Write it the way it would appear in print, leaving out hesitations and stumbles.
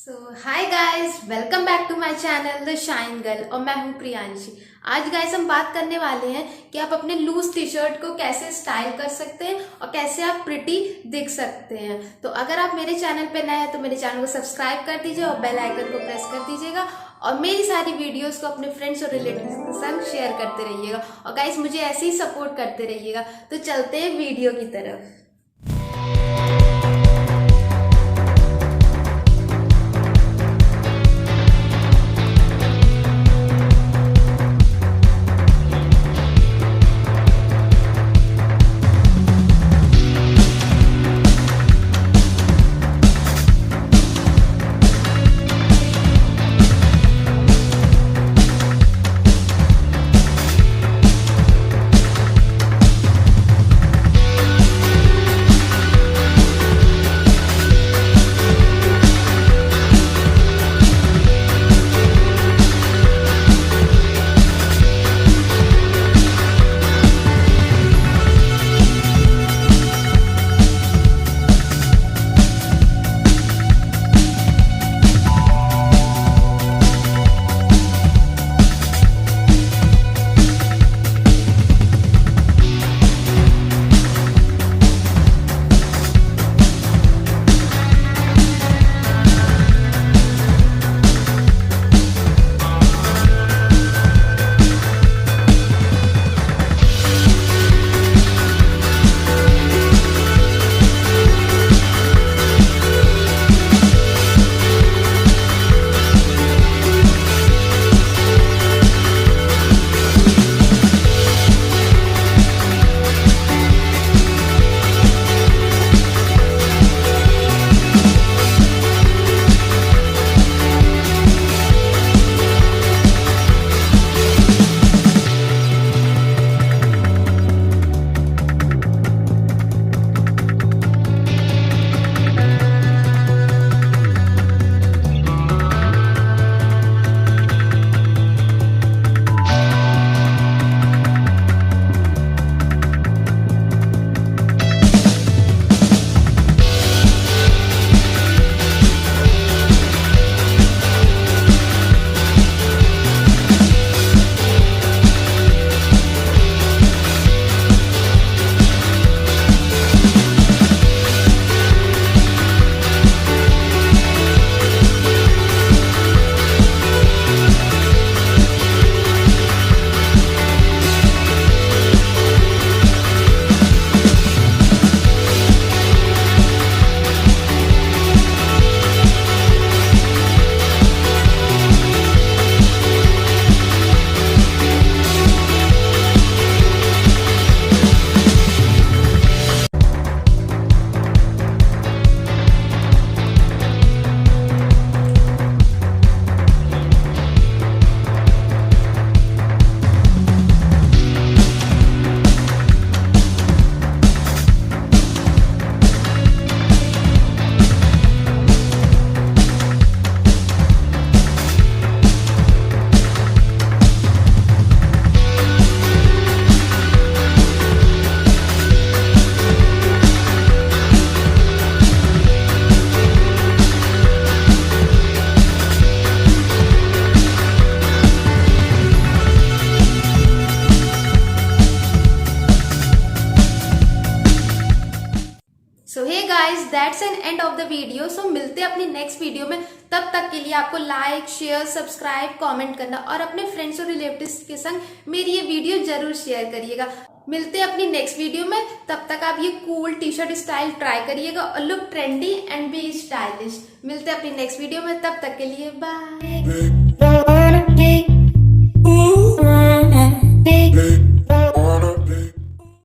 So hi guys, welcome back to my channel The Shine Girl और मैं हूँ प्रियांशी। आज गाइस हम बात करने वाले हैं कि आप अपने लूज टी शर्ट को कैसे स्टाइल कर सकते हैं और कैसे आप प्रिटी दिख सकते हैं। तो अगर आप मेरे चैनल पे नए हैं तो मेरे चैनल को सब्सक्राइब कर दीजिए और बेल आइकन को प्रेस कर दीजिएगा और मेरी सारी वीडियोस को अपने फ्रेंड्स और रिलेटिव्स के संग शेयर करते रहिएगा और गाइस मुझे ऐसे ही सपोर्ट करते रहिएगा। तो चलते हैं वीडियो की तरफ। So hey guys, that's an end of the video. So मिलते हैं अपनी नेक्स्ट वीडियो में। तब तक के लिए आपको लाइक, शेयर, सब्सक्राइब, कमेंट करना और अपने फ्रेंड्स और रिलेटिव्स के संग मेरी ये वीडियो जरूर शेयर करिएगा। मिलते हैं अपनी नेक्स्ट वीडियो में। तब तक आप ये cool T shirt style try करिएगा और look trendy and B stylish. मिलते हैं अपनी नेक्स्ट वीडियो में। तब तक के लिए बाय।